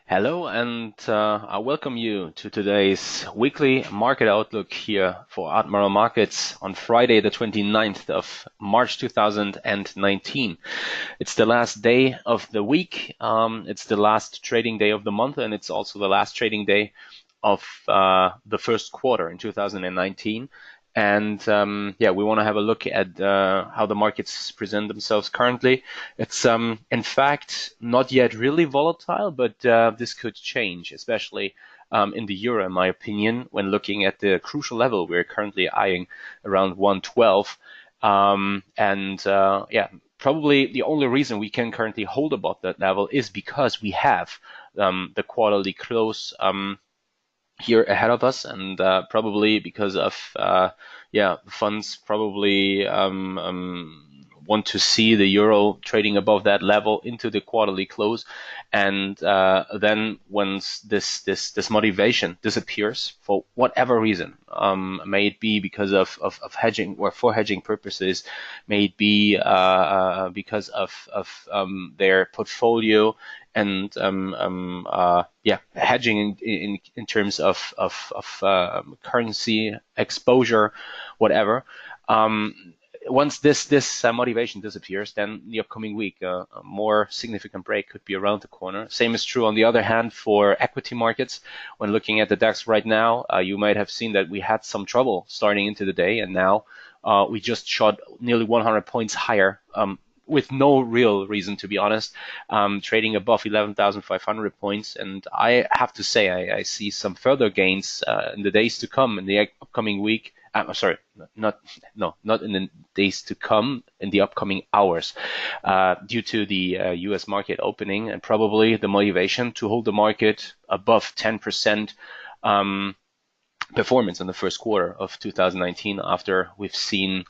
Hello, and I welcome you to today's weekly market outlook here for Admiral Markets on Friday, the 29th of March 2019. It's the last day of the week. It's the last trading day of the month, and it's also the last trading day of the first quarter in 2019. And yeah, we want to have a look at how the markets present themselves currently. It's in fact not yet really volatile, but this could change, especially in the euro, in my opinion, when looking at the crucial level we're currently eyeing around 112. Yeah, probably the only reason we can currently hold above that level is because we have the quarterly close here ahead of us, and probably because of funds probably want to see the euro trading above that level into the quarterly close, and then once this motivation disappears for whatever reason, may it be because of hedging or for hedging purposes, may it be because of their portfolio and hedging in terms of currency exposure, whatever. Once this motivation disappears, then the upcoming week, a more significant break could be around the corner. Same is true, on the other hand, for equity markets. When looking at the DAX right now, you might have seen that we had some trouble starting into the day, and now we just shot nearly 100 points higher, with no real reason, to be honest, trading above 11,500 points. And I have to say, I see some further gains in the days to come, in the upcoming week. Sorry, not in the days to come, in the upcoming hours, due to the U.S. market opening and probably the motivation to hold the market above 10% performance in the first quarter of 2019, after we've seen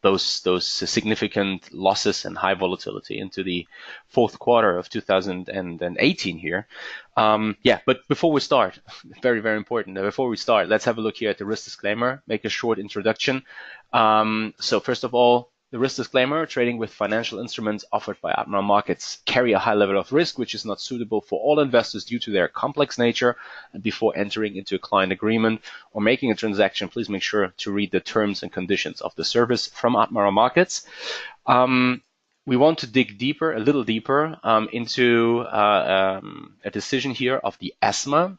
those significant losses and high volatility into the fourth quarter of 2018 here. But before we start, very, very important, before we start, let's have a look here at the risk disclaimer, make a short introduction. So first of all, the risk disclaimer: trading with financial instruments offered by Admiral Markets carry a high level of risk, which is not suitable for all investors due to their complex nature. And before entering into a client agreement or making a transaction, please make sure to read the terms and conditions of the service from Admiral Markets. We want to dig deeper, a little deeper, into a decision here of the ESMA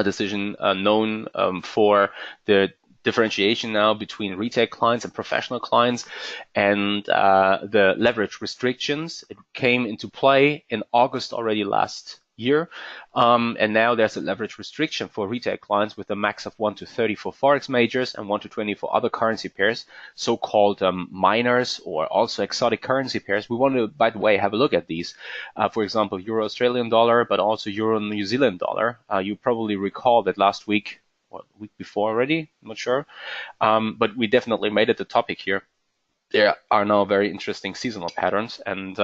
decision, known for the differentiation now between retail clients and professional clients, and the leverage restrictions. It came into play in August already last year, and now there's a leverage restriction for retail clients with a max of 1 to 30 for Forex majors and 1 to 20 for other currency pairs, so-called minors, or also exotic currency pairs. We want to, by the way, have a look at these. For example, Euro Australian dollar, but also Euro New Zealand dollar. You probably recall that last week, week before already, I'm not sure, but we definitely made it a topic here. There are now very interesting seasonal patterns, and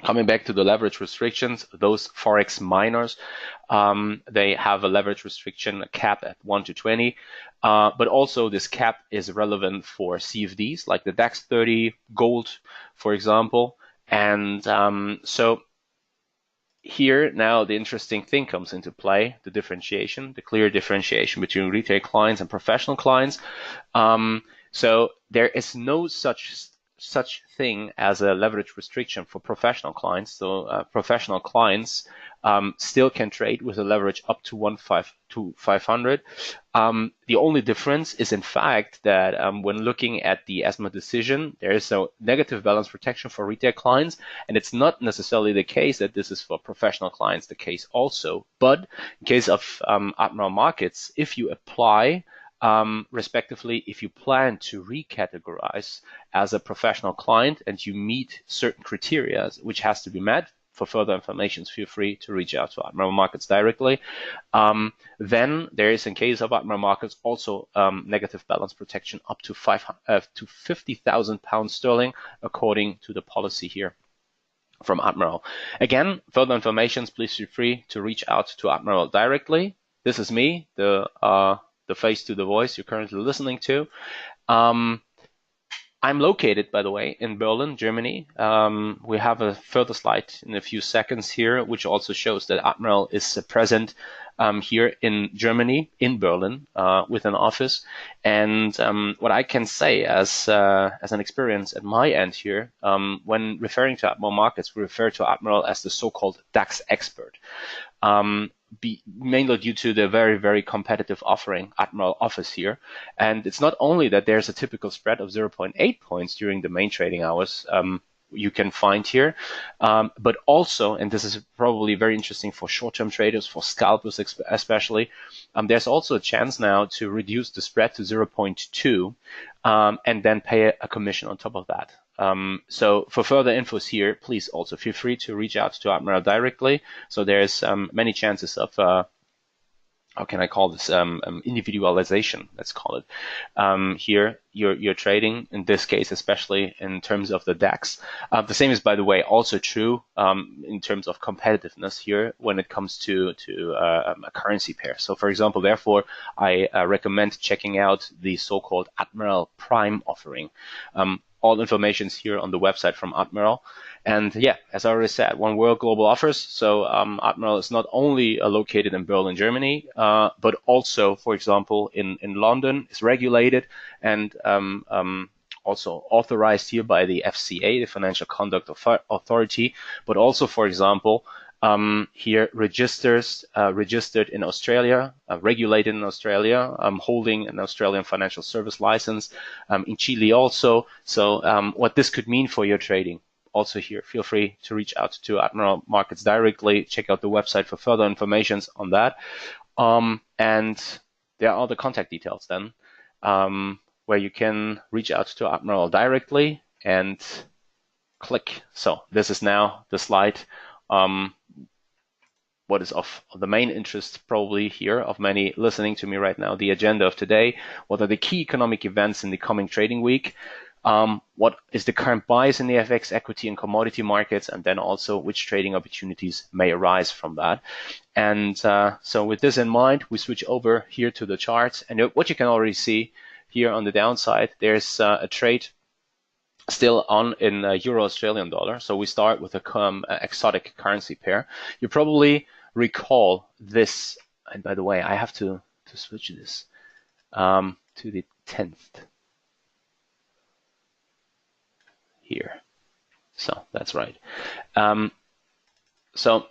coming back to the leverage restrictions, those Forex minors, they have a leverage restriction, a cap at 1 to 20, but also this cap is relevant for CFDs like the DAX 30, gold, for example. And so here now the interesting thing comes into play: the differentiation, the clear differentiation between retail clients and professional clients. So there is no such thing as a leverage restriction for professional clients. So professional clients still can trade with a leverage up to 500. The only difference is, in fact, that when looking at the ESMA decision, there is a negative balance protection for retail clients, and it's not necessarily the case that this is for professional clients the case also. But in case of Admiral Markets, if you apply, respectively, if you plan to recategorize as a professional client and you meet certain criteria which has to be met, for further information, feel free to reach out to Admiral Markets directly. Then there is, in case of Admiral Markets, also negative balance protection up to 50,000 pounds sterling, according to the policy here from Admiral. Again, further information, please feel free to reach out to Admiral directly. This is me, the face to the voice you're currently listening to. I'm located, by the way, in Berlin, Germany. We have a further slide in a few seconds here, which also shows that Admiral is present here in Germany, in Berlin, with an office. And what I can say as an experience at my end here, when referring to Admiral markets, we refer to Admiral as the so-called DAX expert. Mainly due to the very, very competitive offering Admiral offers here. And it's not only that there's a typical spread of 0.8 points during the main trading hours you can find here, but also, and this is probably very interesting for short-term traders, for scalpers especially, there's also a chance now to reduce the spread to 0.2 and then pay a commission on top of that. So for further infos here, please also feel free to reach out to Admiral directly. So there's many chances of, how can I call this, individualization, let's call it. Here, you're trading, in this case, especially in terms of the DAX. The same is, by the way, also true in terms of competitiveness here when it comes to a currency pair. So for example, therefore, I recommend checking out the so-called Admiral Prime offering. All information is here on the website from Admiral. And yeah, as I already said, one world global offers. So Admiral is not only located in Berlin, Germany, but also, for example, in London, is regulated and also authorized here by the FCA, the Financial Conduct Authority, but also, for example, here registered in Australia, regulated in Australia, holding an Australian financial service license, in Chile also. So what this could mean for your trading. Also here, feel free to reach out to Admiral Markets directly. Check out the website for further information on that. And there are the contact details then, where you can reach out to Admiral directly and click. So this is now the slide. What is of the main interest probably here of many listening to me right now, the agenda of today. What are the key economic events in the coming trading week? What is the current bias in the FX, equity, and commodity markets, and then also which trading opportunities may arise from that. And so with this in mind, we switch over here to the charts. And what you can already see here on the downside, there's a trade still on in Euro Australian dollar. So we start with a exotic currency pair. You probably recall this, and by the way, I have to switch this to the 10th. Here. So that's right. So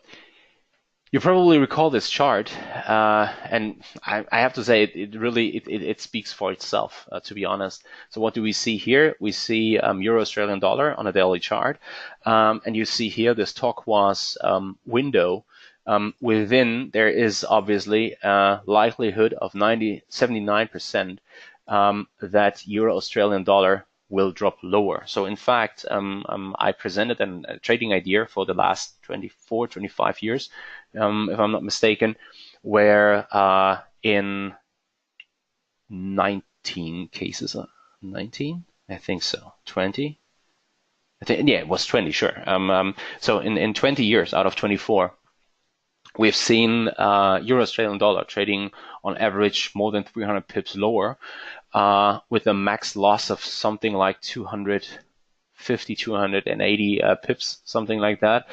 you probably recall this chart, and I have to say it really speaks for itself, to be honest. So what do we see here? We see Euro Australian dollar on a daily chart, and you see here this turquoise window. Within there is obviously a likelihood of 79% that Euro Australian dollar will drop lower. So in fact, I presented a trading idea for the last 24, 25 years, if I'm not mistaken, where in 19 cases, 19? I think so, 20? I think, yeah, it was 20, sure. So in 20 years out of 24, we've seen Euro Australian dollar trading on average more than 300 pips lower, with a max loss of something like 250, 280 pips, something like that.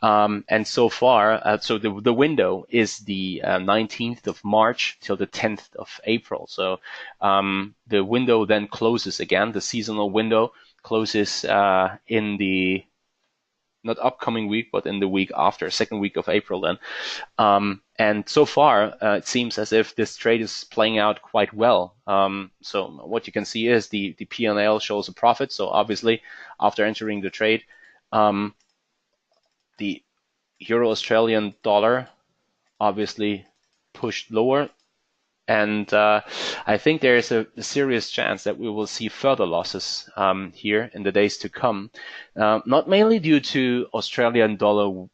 And so far, so the window is the 19th of March till the 10th of April. So the window then closes again. The seasonal window closes in the not upcoming week, but in the week after, second week of April then. And so far, it seems as if this trade is playing out quite well. So what you can see is the P&L shows a profit. So obviously, after entering the trade, the Euro Australian dollar obviously pushed lower. And I think there is a serious chance that we will see further losses here in the days to come, not mainly due to Australian dollar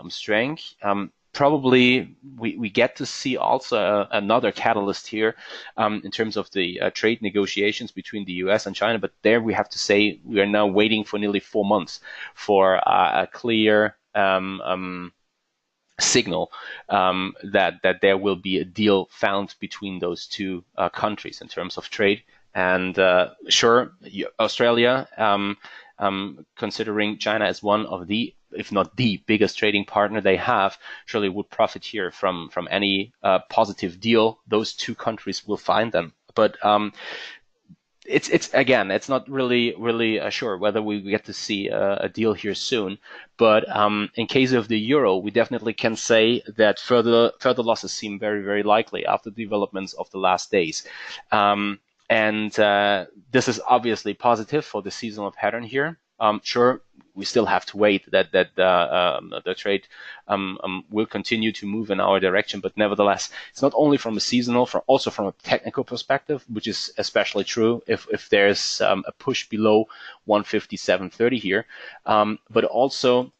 strength. Probably we get to see also another catalyst here in terms of the trade negotiations between the US and China. But there we have to say we are now waiting for nearly 4 months for a clear signal that there will be a deal found between those two countries in terms of trade. And sure, Australia, considering China as one of the, if not the biggest trading partner they have, surely would profit here from any positive deal those two countries will find them. But it's again, it's not really sure whether we get to see a deal here soon. But in case of the euro, we definitely can say that further losses seem very likely after the developments of the last days. And this is obviously positive for the seasonal pattern here. Sure, we still have to wait that the trade will continue to move in our direction. But nevertheless, it's not only from a seasonal, also from a technical perspective, which is especially true if there's a push below 157.30 here, but also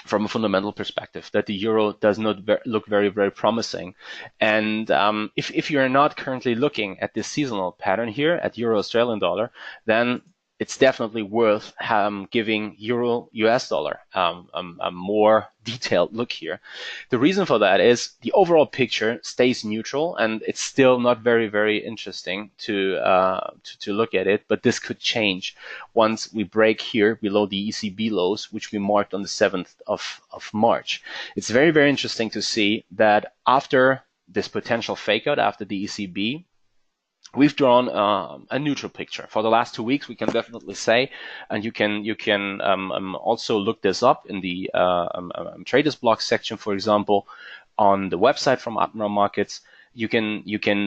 from a fundamental perspective, that the euro does not look very promising. And if you're not currently looking at this seasonal pattern here at euro Australian dollar, then it's definitely worth giving euro US dollar a more detailed look here. The reason for that is the overall picture stays neutral, and it's still not very interesting to look at it. But this could change once we break here below the ECB lows, which we marked on the 7th of March. It's very interesting to see that after this potential fake out, after the ECB, we've drawn a neutral picture for the last 2 weeks, we can definitely say, and you can also look this up in the traders blog section, for example, on the website from Admiral Markets. You can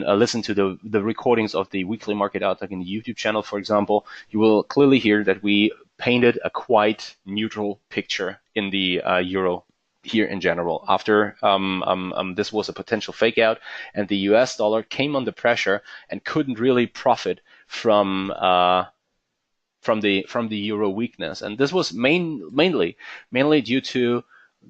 listen to the recordings of the weekly market outlook in the YouTube channel, for example. You will clearly hear that we painted a quite neutral picture in the euro here in general, after this was a potential fake out, and the US dollar came under pressure and couldn't really profit from the euro weakness. And this was mainly due to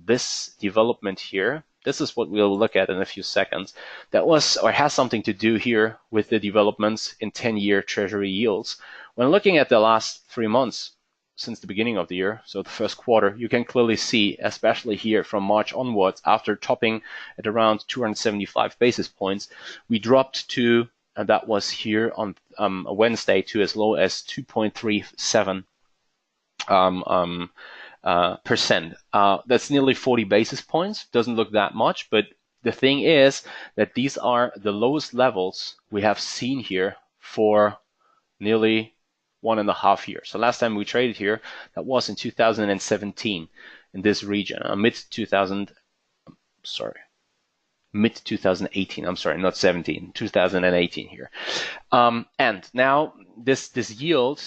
this development here. This is what we'll look at in a few seconds. That was, or has something to do here with the developments in 10-year treasury yields. When looking at the last 3 months, since the beginning of the year, so the first quarter, you can clearly see, especially here from March onwards, after topping at around 275 basis points, we dropped to, and that was here on a Wednesday, to as low as 2.37 percent. That's nearly 40 basis points. Doesn't look that much, but the thing is that these are the lowest levels we have seen here for nearly 1.5 years. So last time we traded here, that was in 2017 in this region, mid 2018. I'm sorry, not 17, 2018 here. And now this yield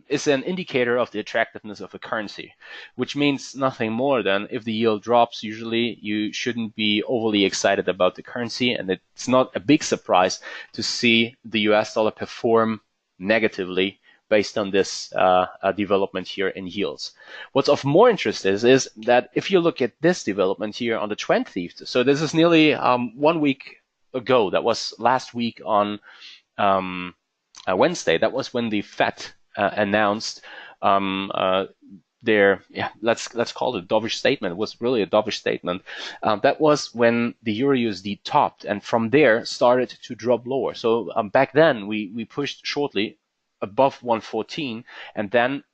is an indicator of the attractiveness of a currency, which means nothing more than if the yield drops, usually you shouldn't be overly excited about the currency, and it's not a big surprise to see the US dollar perform negatively based on this development here in yields. What's of more interest is that if you look at this development here on the 20th, so this is nearly 1 week ago, that was last week on Wednesday, that was when the Fed announced their, let's call it a dovish statement. It was really a dovish statement. That was when the Euro USD topped, and from there started to drop lower. So back then we pushed shortly above 114, and then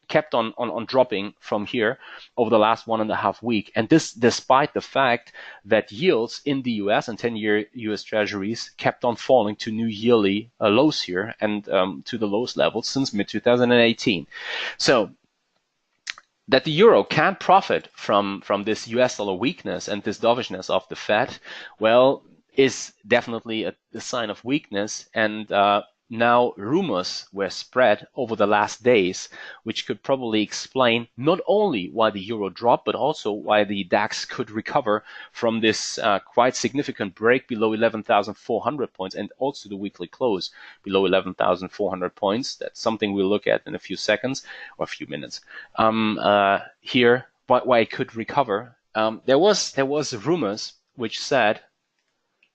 kept on dropping from here over the last 1.5 weeks. And this despite the fact that yields in the US and 10-year US Treasuries kept on falling to new yearly lows here, and to the lowest levels since mid-2018. So that the euro can profit from this US dollar weakness and this dovishness of the Fed, well, is definitely a sign of weakness. And now rumors were spread over the last days, which could probably explain not only why the euro dropped, but also why the DAX could recover from this quite significant break below 11,400 points, and also the weekly close below 11,400 points. That's something we'll look at in a few seconds or a few minutes. Here, why it could recover. There was rumors which said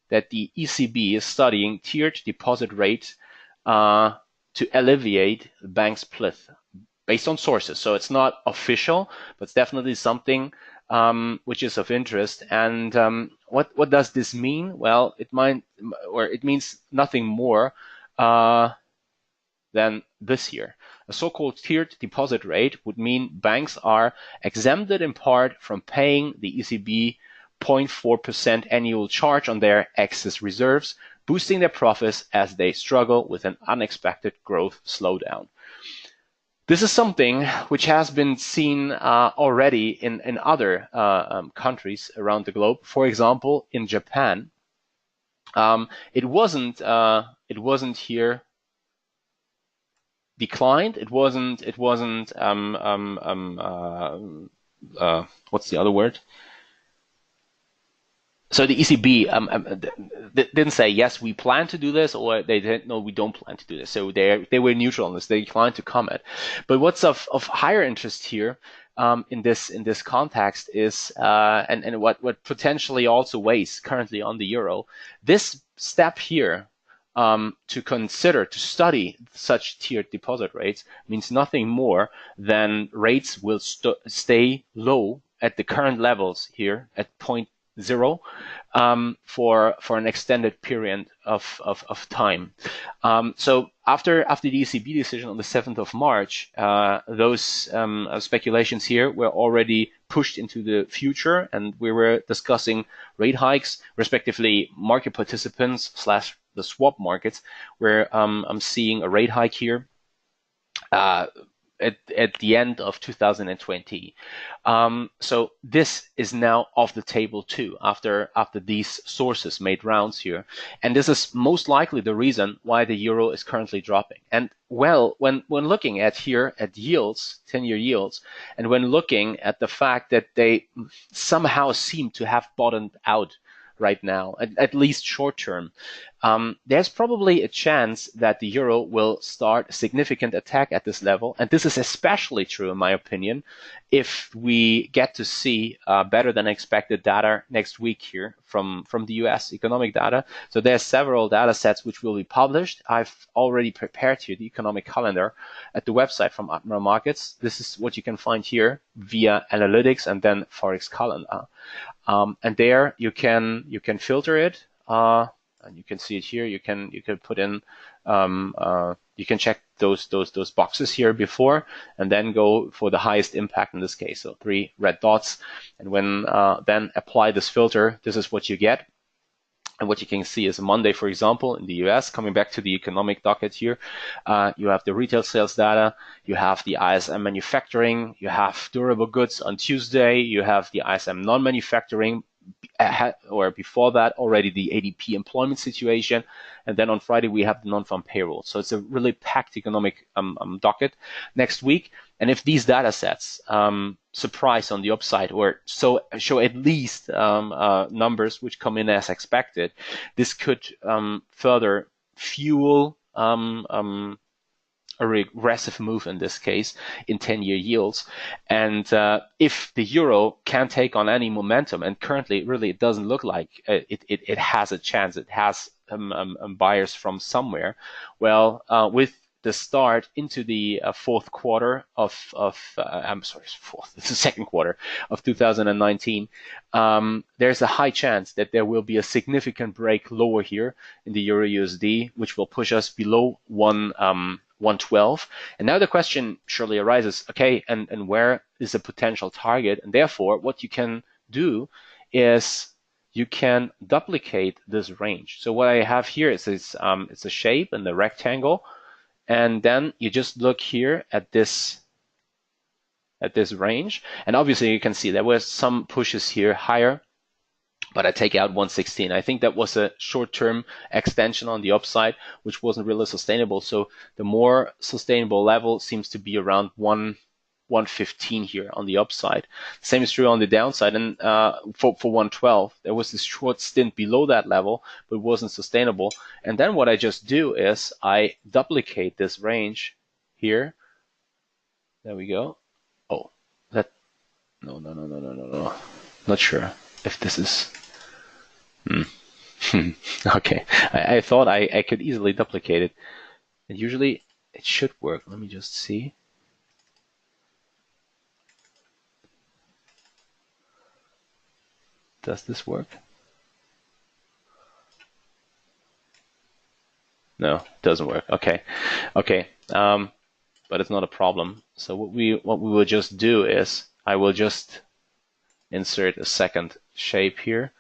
that the ECB is studying tiered deposit rate to alleviate the bank split, based on sources. So it's not official, but it's definitely something which is of interest. And what does this mean? Well, it means nothing more than this year. A so-called tiered deposit rate would mean banks are exempted in part from paying the ECB 0.4% annual charge on their excess reserves, boosting their profits as they struggle with an unexpected growth slowdown. This is something which has been seen already in other countries around the globe. For example, in Japan, it wasn't here declined. It wasn't. What's the other word? So the ECB didn't say yes, we plan to do this, or they didn't no, we don't plan to do this. So they were neutral on this. They declined to comment. But what's of higher interest here in this context is and what potentially also weighs currently on the euro. This step here to consider, to study such tiered deposit rates means nothing more than rates will stay low at the current levels here at 0 for an extended period of time. So after the ECB decision on the 7th of March, those speculations here were already pushed into the future, and we were discussing rate hikes, respectively market participants / the swap markets, where I'm seeing a rate hike here at the end of 2020. So this is now off the table too, after these sources made rounds here. And this is most likely the reason why the euro is currently dropping. And well, when looking at yields, 10-year yields, and when looking at the fact that they somehow seem to have bottomed out right now, at least short term, there's probably a chance that the euro will start a significant attack at this level. And this is especially true, in my opinion, if we get to see better than expected data next week here from the US economic data. So there's several data sets which will be published. I've already prepared here the economic calendar at the website from Admiral Markets. This is what you can find here via analytics and then Forex calendar. And there you can filter it, and you can see it here. You can put in, you can check those boxes here before, and then go for the highest impact in this case. So 3 red dots, and when then apply this filter, this is what you get. And what you can see is Monday, for example, in the US, coming back to the economic docket here, you have the retail sales data, you have the ISM manufacturing, you have durable goods on Tuesday, you have the ISM non-manufacturing, or before that already the ADP employment situation, and then on Friday we have the non-farm payroll. So it's a really packed economic docket next week. And if these data sets surprise on the upside, or show at least numbers which come in as expected, this could further fuel a regressive move in this case in 10-year yields. And if the euro can take on any momentum, and currently really it doesn't look like it has a chance, it has buyers from somewhere, well, with the start into the fourth quarter it's the second quarter of 2019, there's a high chance that there will be a significant break lower here in the Euro USD, which will push us below 112. And now the question surely arises, okay, and where is the potential target? And therefore, what you can do is you can duplicate this range. So what I have here is it's a shape in the rectangle. And then you just look here at this range, and obviously you can see there were some pushes here higher, but I take out 116. I think that was a short-term extension on the upside, which wasn't really sustainable. So the more sustainable level seems to be around 115 here on the upside. Same is true on the downside. And for 112, there was this short stint below that level, but it wasn't sustainable. And then what I just do is I duplicate this range here. There we go. Oh, no. Not sure if this is. Okay, I thought I could easily duplicate it. And usually it should work. Let me just see. Does this work? No, No, it doesn't work. Okay, okay. But it's not a problem. So what we will just do is I will just insert a second shape here,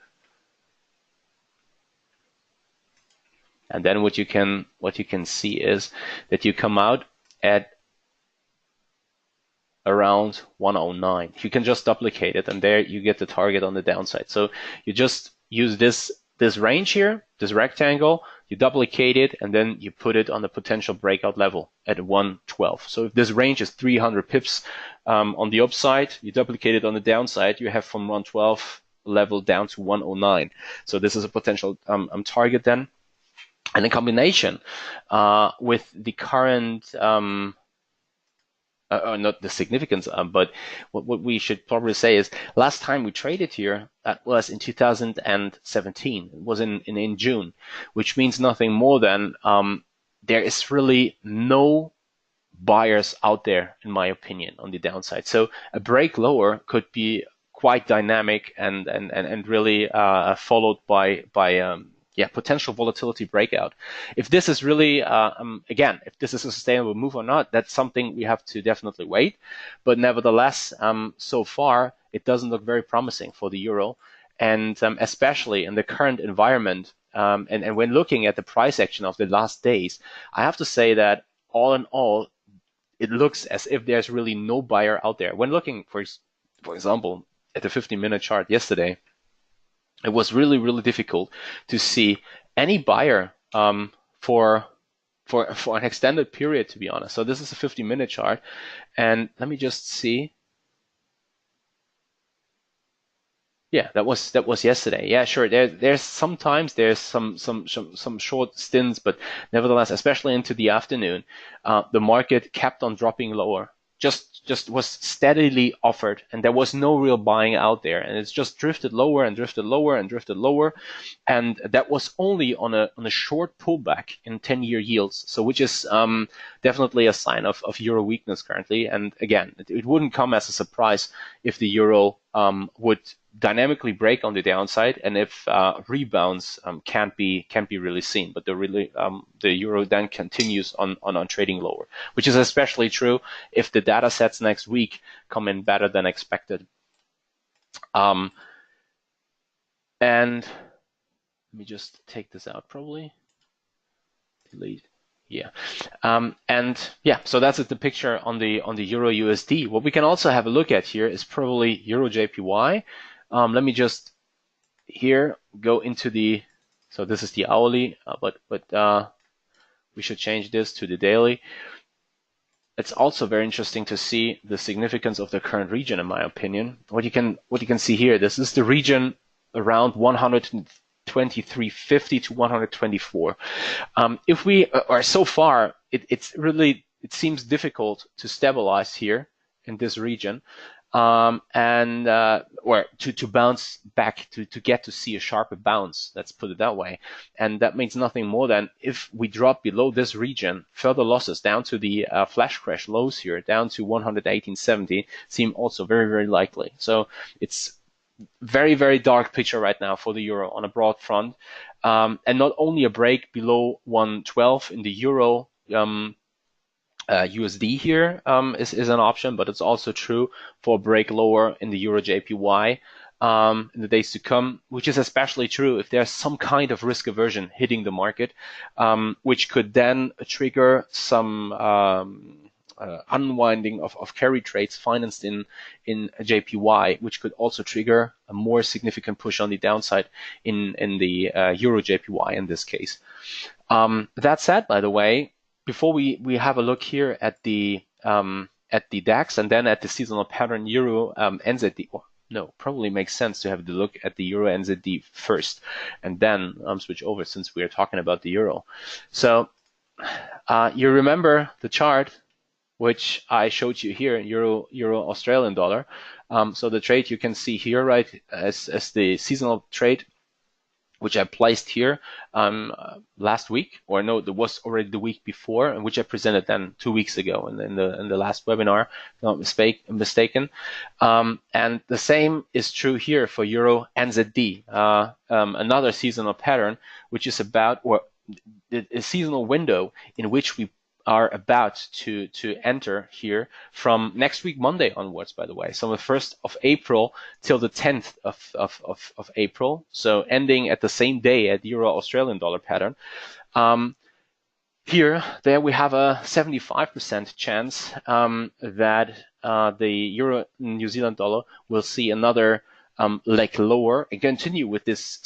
and then what you can see is that you come out at around 109. You can just duplicate it, and there you get the target on the downside. So you just use this range here, this rectangle, you duplicate it, and then you put it on the potential breakout level at 112. So if this range is 300 pips on the upside, you duplicate it on the downside, you have from 112 level down to 109. So this is a potential target then. And in combination with the current not the significance, but what we should probably say is last time we traded here, that was in 2017. It was in June, which means nothing more than there is really no buyers out there, in my opinion, on the downside. So a break lower could be quite dynamic and really followed by potential volatility breakout. If this is really, again, if this is a sustainable move or not, that's something we have to definitely wait. But nevertheless, so far, it doesn't look very promising for the euro. And especially in the current environment, and when looking at the price action of the last days, I have to say that all in all, it looks as if there's really no buyer out there. When looking, for example, at the 15-minute chart yesterday, it was really, really difficult to see any buyer for an extended period, to be honest. So this is a 50-minute chart, and let me just see. Yeah, that was yesterday. Yeah, sure. There's sometimes some short stints, but nevertheless, especially into the afternoon, the market kept on dropping lower. Just was steadily offered, and there was no real buying out there, and it's just drifted lower and drifted lower and drifted lower, and that was only on a short pullback in 10-year yields. So which is definitely a sign of euro weakness currently. And again, it wouldn't come as a surprise if the euro would dynamically break on the downside, and if rebounds can't be really seen, but the euro then continues on trading lower, which is especially true if the data sets next week come in better than expected. And let me just take this out, probably delete. Yeah, so that's the picture on the euro USD. What we can also have a look at here is probably euro JPY. Let me just here go into the, so this is the hourly, but we should change this to the daily. It's also very interesting to see the significance of the current region, in my opinion. What you can see here, this is the region around 123.50 to 124. If we are so far, it seems difficult to stabilize here in this region. Or to bounce back, to get to see a sharper bounce, let's put it that way. And that means nothing more than if we drop below this region, further losses down to the flash crash lows here, down to 118.70, seem also very, very likely. So it's very, very dark picture right now for the euro on a broad front. And not only a break below 112 in the euro, USD here is an option, but it's also true for a break lower in the euro JPY in the days to come, which is especially true if there's some kind of risk aversion hitting the market, which could then trigger some unwinding of carry trades financed in JPY, which could also trigger a more significant push on the downside in the euro JPY in this case. That said, by the way, before we have a look here at the DAX and then at the seasonal pattern euro NZD. Well, no, probably makes sense to have the look at the euro NZD first, and then switch over since we are talking about the euro. So you remember the chart which I showed you here, euro Australian dollar. So the trade you can see here, right, as the seasonal trade, which I placed here last week, or no, there was already the week before, and which I presented then 2 weeks ago in the last webinar, if not mistaken. And the same is true here for euro NZD, another seasonal pattern, which is about, or a seasonal window in which we are about to enter here from next week Monday onwards, by the way. So the 1st of April till the 10th of April, so ending at the same day at Euro Australian dollar pattern. There we have a 75% chance that the Euro New Zealand dollar will see another leg lower and continue with this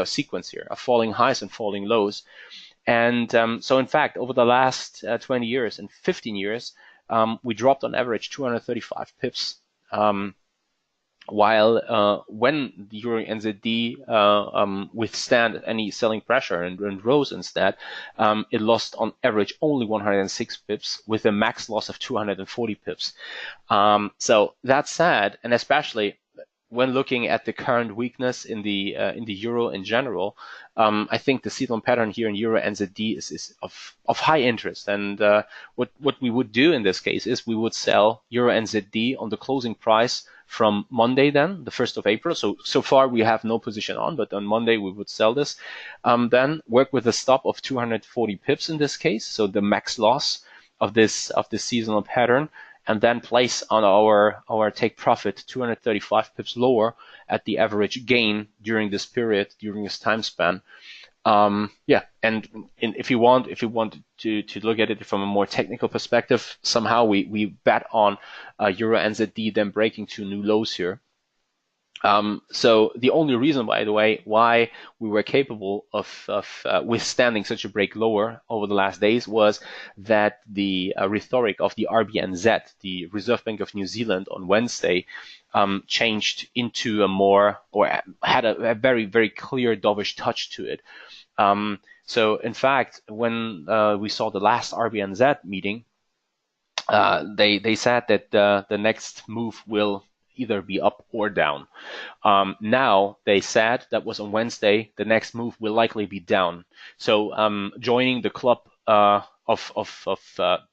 sequence here of falling highs and falling lows. And so, in fact, over the last 20 years and 15 years, we dropped on average 235 pips. While when the Euro NZD withstand any selling pressure and rose instead, it lost on average only 106 pips with a max loss of 240 pips. So that's sad, and especially when looking at the current weakness in the euro in general, I think the seasonal pattern here in Euro NZD is of high interest. And what we would do in this case is we would sell Euro NZD on the closing price from Monday, then the 1st of April. So far we have no position on, but on Monday we would sell this. Then work with a stop of 240 pips in this case, so the max loss of this seasonal pattern, and then place on our take profit 235 pips lower at the average gain during this period, during this time span. And if you want to look at it from a more technical perspective, somehow we bet on Euro NZD then breaking to new lows here. So the only reason, by the way, why we were capable of withstanding such a break lower over the last days was that the rhetoric of the RBNZ, the Reserve Bank of New Zealand, on Wednesday changed into a more, or had a very, very clear dovish touch to it. So in fact, when we saw the last RBNZ meeting, they said that the next move will either be up or down. Now they said, that was on Wednesday, the next move will likely be down. So joining the club of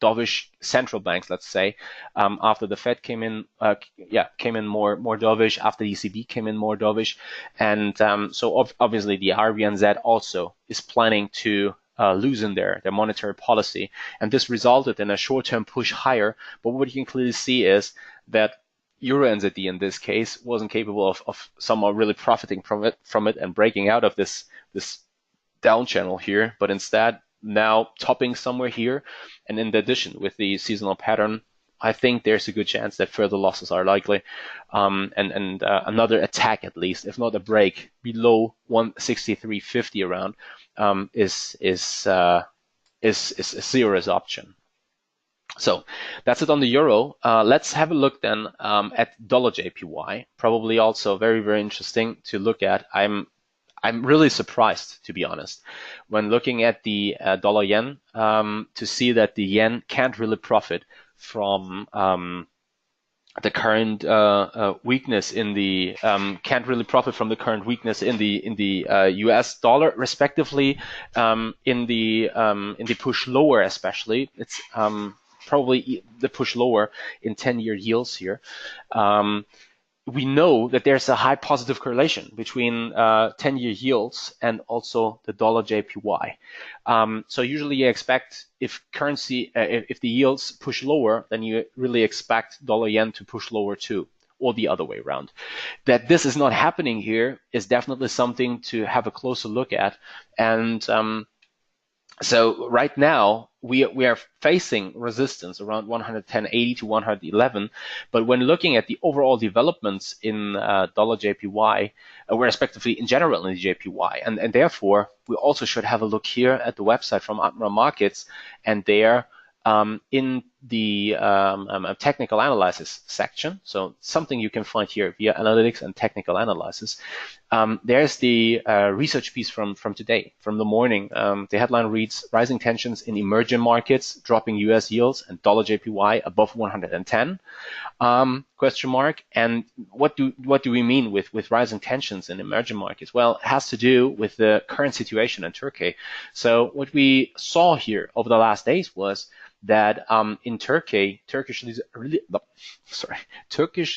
dovish central banks, let's say, after the Fed came in more dovish, after the ECB came in more dovish, and so obviously the RBNZ also is planning to loosen their monetary policy, and this resulted in a short-term push higher. But what you can clearly see is that Euro NZD in this case wasn't capable of somehow really profiting from it and breaking out of this down channel here, but instead now topping somewhere here. And in addition, with the seasonal pattern, I think there's a good chance that further losses are likely, and another attack, at least, if not a break below 163.50 around, is a serious option. So that's it on the euro. Let's have a look then at dollar JPY. Probably also very, very interesting to look at. I'm really surprised, to be honest, when looking at the dollar yen, to see that the yen can't really profit from the current weakness in the US dollar, respectively, in the push lower, especially. It's probably the push lower in 10-year yields here. We know that there's a high positive correlation between 10-year yields and also the dollar JPY. So usually you expect, if the yields push lower, then you really expect dollar yen to push lower too, or the other way around. That this is not happening here is definitely something to have a closer look at. And so right now we are facing resistance around 110.80 to 111, but when looking at the overall developments in dollar JPY, we're respectively in general in the JPY, and therefore we also should have a look here at the website from Admiral Markets, and there in the technical analysis section, so something you can find here via analytics and technical analysis. There's the research piece from today, from the morning. The headline reads, rising tensions in emerging markets, dropping US yields, and dollar JPY above 110, question mark. And what do we mean with rising tensions in emerging markets? Well, it has to do with the current situation in Turkey. So what we saw here over the last days was that in Turkey, Turkish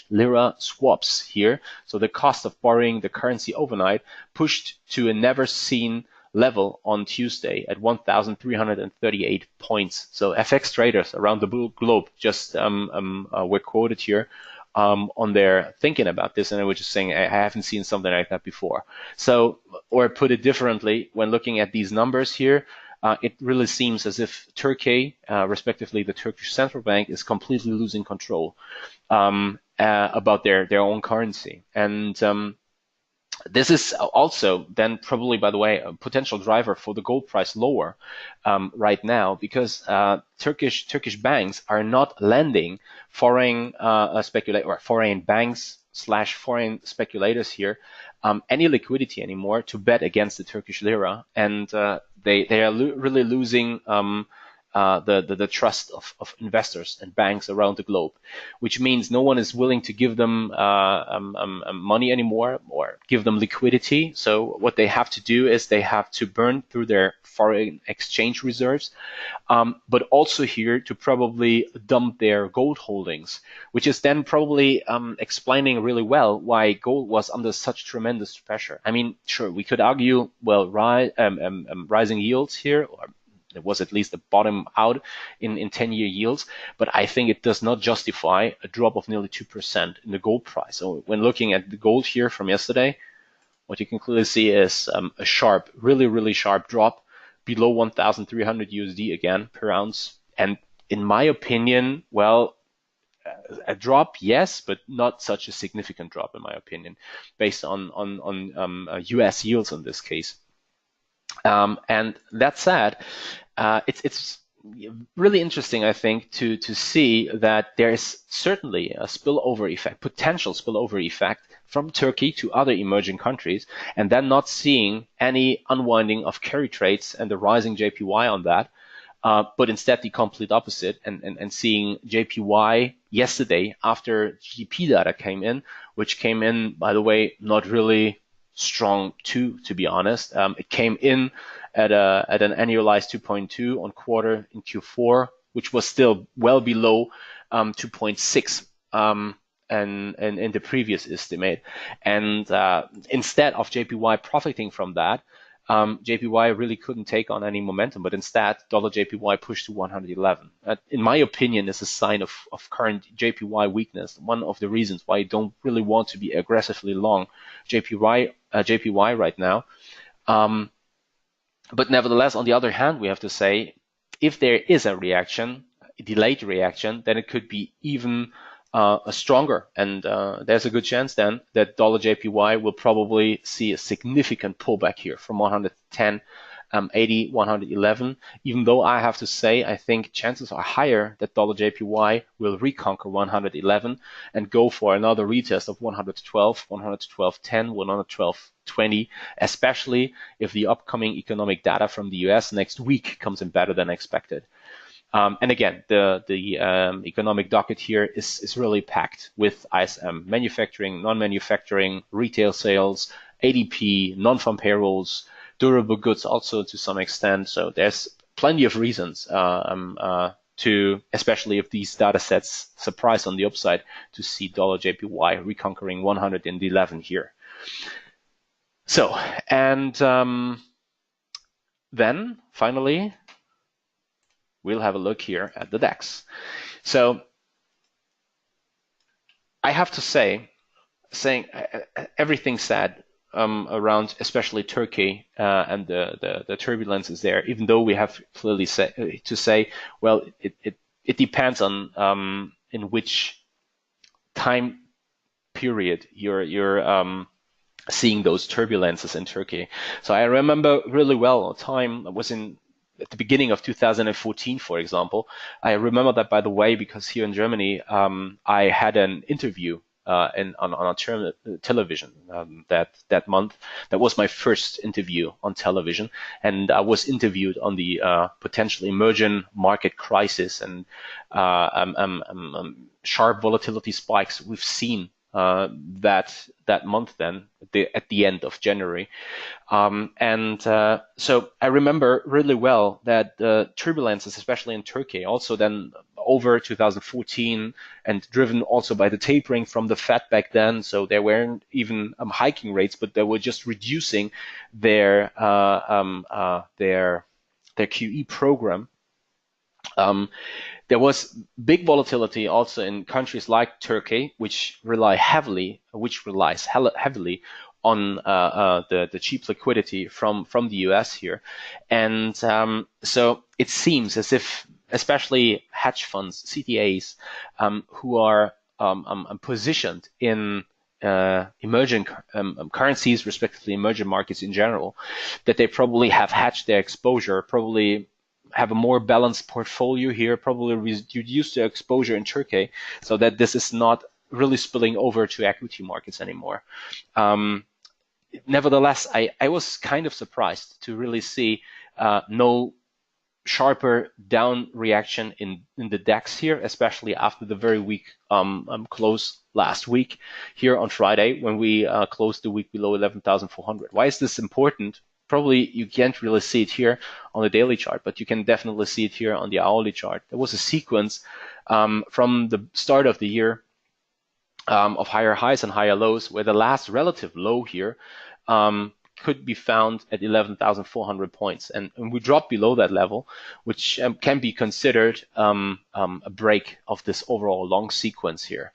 lira swaps here, so the cost of borrowing the currency overnight, pushed to a never seen level on Tuesday at 1,338 points. So FX traders around the globe just were quoted here on their thinking about this, and I was just saying I haven't seen something like that before. So, or put it differently, when looking at these numbers here, it really seems as if Turkey, respectively the Turkish Central Bank, is completely losing control about their own currency. And this is also then probably, by the way, a potential driver for the gold price lower right now, because Turkish banks are not lending foreign foreign banks / foreign speculators here any liquidity anymore to bet against the Turkish lira, and they are really losing the trust of investors and banks around the globe, which means no one is willing to give them money anymore or give them liquidity. So what they have to do is they have to burn through their foreign exchange reserves, but also here to probably dump their gold holdings, which is then probably explaining really well why gold was under such tremendous pressure. I mean, sure, we could argue, well, rising yields here, or there was at least a bottom out in 10-year yields, but I think it does not justify a drop of nearly 2% in the gold price. So when looking at the gold here from yesterday, what you can clearly see is a sharp, really sharp drop below 1,300 USD again per ounce. And in my opinion, well, a drop, yes, but not such a significant drop in my opinion, based on US yields in this case. And that said, it's really interesting, I think, to see that there is certainly a spillover effect, potential spillover effect from Turkey to other emerging countries, and then not seeing any unwinding of carry trades and the rising JPY on that, but instead the complete opposite, and seeing JPY yesterday after GDP data came in, which came in, by the way, not really strong too, to be honest. It came in at an annualized 2.2 on quarter in Q4, which was still well below 2.6 and in the previous estimate. And instead of JPY profiting from that, JPY really couldn't take on any momentum, but instead dollar JPY pushed to 111. In my opinion, is a sign of current JPY weakness. One of the reasons why I don't really want to be aggressively long JPY right now. But nevertheless, on the other hand, we have to say, if there is a reaction, a delayed reaction, then it could be even stronger. And there's a good chance then that dollar JPY will probably see a significant pullback here from 110, 80, 111. Even though I have to say, I think chances are higher that dollar JPY will reconquer 111 and go for another retest of 112, 112.10, 112.20, especially if the upcoming economic data from the US next week comes in better than expected. And again, the economic docket here is really packed with ISM, manufacturing, non-manufacturing, retail sales, ADP, non-farm payrolls, durable goods also to some extent. So there's plenty of reasons to, especially if these data sets surprise on the upside, to see dollar JPY reconquering 111 here. So, and then finally, we'll have a look here at the DAX. So I have to say, saying everything said around especially Turkey and the turbulences there, even though we have clearly to say, well, it depends on in which time period you're seeing those turbulences in Turkey. So I remember really well a time that was at the beginning of 2014, for example. I remember that, by the way, because here in Germany, I had an interview on television that month. That was my first interview on television, and I was interviewed on the potential emerging market crisis and sharp volatility spikes we've seen that month then at the end of January. So I remember really well that the turbulences, especially in Turkey, also then over 2014 and driven also by the tapering from the Fed back then. So they weren't even hiking rates, but they were just reducing their QE program. There was big volatility also in countries like Turkey, which relies heavily on the cheap liquidity from the US here. And so it seems as if especially hedge funds, CTAs, who are positioned in emerging currencies, respectively emerging markets in general, that they probably have hedged their exposure, probably have a more balanced portfolio here, probably reduce their exposure in Turkey, so that this is not really spilling over to equity markets anymore. Nevertheless, I was kind of surprised to really see no sharper down reaction in the DAX here, especially after the very weak close last week here on Friday when we closed the week below 11,400. Why is this important? Probably you can't really see it here on the daily chart, but you can definitely see it here on the hourly chart. There was a sequence from the start of the year of higher highs and higher lows, where the last relative low here could be found at 11,400 points. And we dropped below that level, which can be considered a break of this overall long sequence here.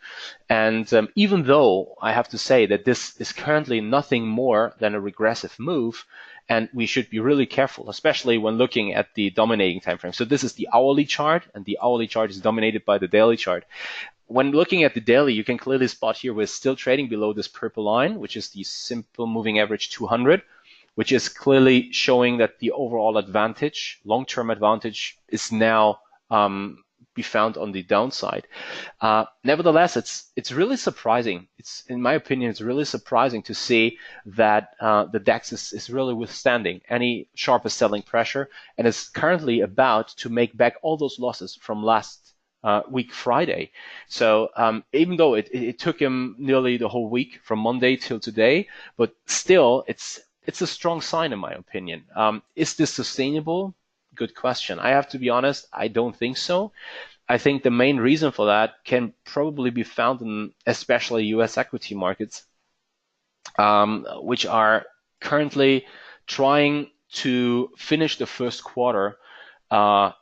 And even though I have to say that this is currently nothing more than a regressive move, and we should be really careful, especially when looking at the dominating time frame. So this is the hourly chart, and the hourly chart is dominated by the daily chart. When looking at the daily, you can clearly spot here we're still trading below this purple line, which is the simple moving average 200, which is clearly showing that the overall advantage, long-term advantage, is now be found on the downside. Nevertheless, it's really surprising. In my opinion, it's really surprising to see that the DAX is really withstanding any sharper selling pressure and is currently about to make back all those losses from last week Friday. So even though it took him nearly the whole week from Monday till today, but still it's a strong sign in my opinion. Is this sustainable? Good question. I have to be honest, I don't think so. I think the main reason for that can probably be found in especially US equity markets, which are currently trying to finish the first quarter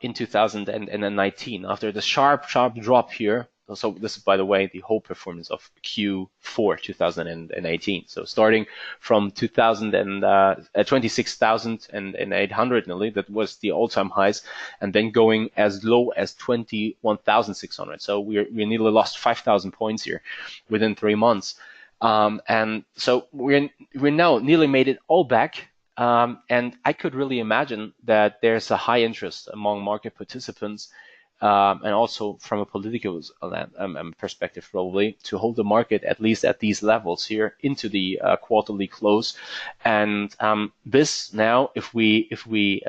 in 2019 after the sharp drop here. So this is, by the way, the whole performance of Q4 2018. So starting from 26,800 nearly, that was the all-time highs, and then going as low as 21,600. So we nearly lost 5,000 points here within 3 months. And so we're now nearly made it all back. And I could really imagine that there's a high interest among market participants, and also from a political perspective, probably, to hold the market at least at these levels here into the quarterly close. And this now, if we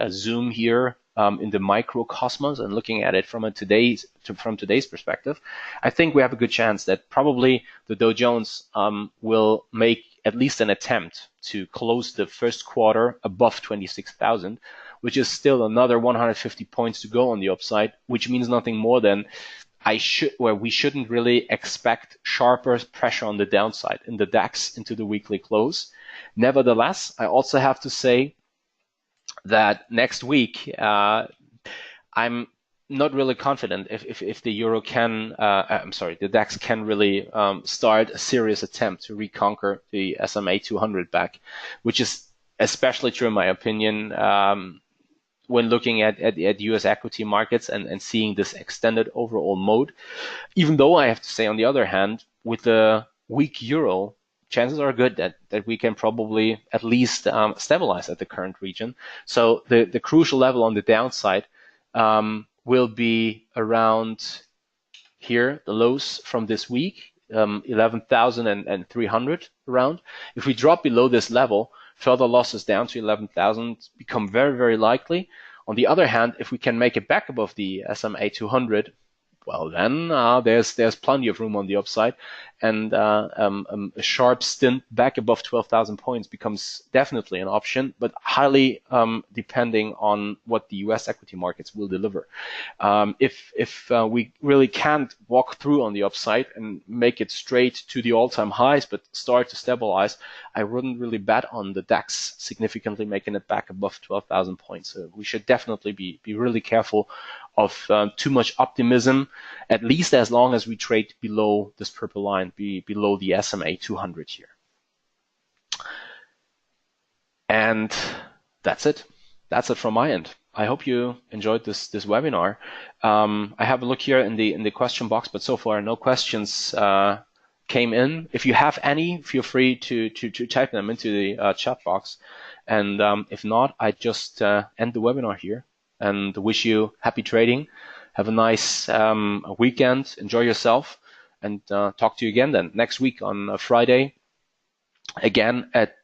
zoom here in the microcosmos and looking at it from today's perspective, I think we have a good chance that probably the Dow Jones will make at least an attempt to close the first quarter above 26,000, which is still another 150 points to go on the upside, which means nothing more than we shouldn't really expect sharper pressure on the downside in the DAX into the weekly close. Nevertheless, I also have to say that next week, I'm not really confident if the euro can, the DAX can really start a serious attempt to reconquer the SMA 200 back, which is especially true in my opinion when looking at US equity markets and seeing this extended overall mode. Even though I have to say, on the other hand, with the weak euro, chances are good that we can probably at least stabilize at the current region. So the crucial level on the downside will be around here, the lows from this week, 11,300 around. If we drop below this level, further losses down to 11,000 become very, very likely. On the other hand, if we can make it back above the SMA 200, well, then there's plenty of room on the upside, and a sharp stint back above 12,000 points becomes definitely an option, but highly depending on what the U.S. equity markets will deliver. If we really can't walk through on the upside and make it straight to the all-time highs, but start to stabilize, I wouldn't really bet on the DAX significantly making it back above 12,000 points. So we should definitely be really careful of too much optimism, at least as long as we trade below this purple line, below the SMA 200 here. And that's it. That's it from my end. I hope you enjoyed this webinar. I have a look here in the question box, but so far no questions came in. If you have any, feel free to type them into the chat box. And if not, I just end the webinar here and wish you happy trading. Have a nice weekend. Enjoy yourself, and talk to you again then next week on Friday, again at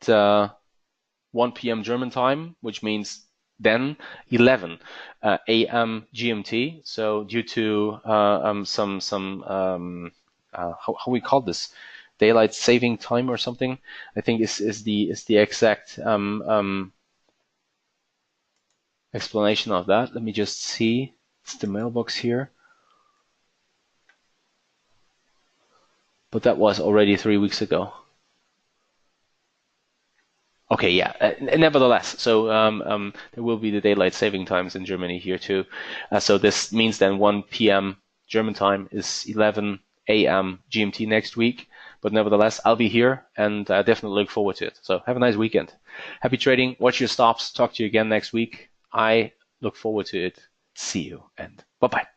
1 p.m. German time, which means then 11 a.m. GMT. So due to how we call this, daylight saving time or something, I think is the exact explanation of that. Let me just see. It's the mailbox here. But that was already 3 weeks ago. Okay, yeah. Nevertheless, so there will be the daylight saving times in Germany here too. So this means then 1 p.m. German time is 11 a.m. GMT next week. But nevertheless, I'll be here and definitely look forward to it. So have a nice weekend. Happy trading. Watch your stops. Talk to you again next week. I look forward to it. See you and bye-bye.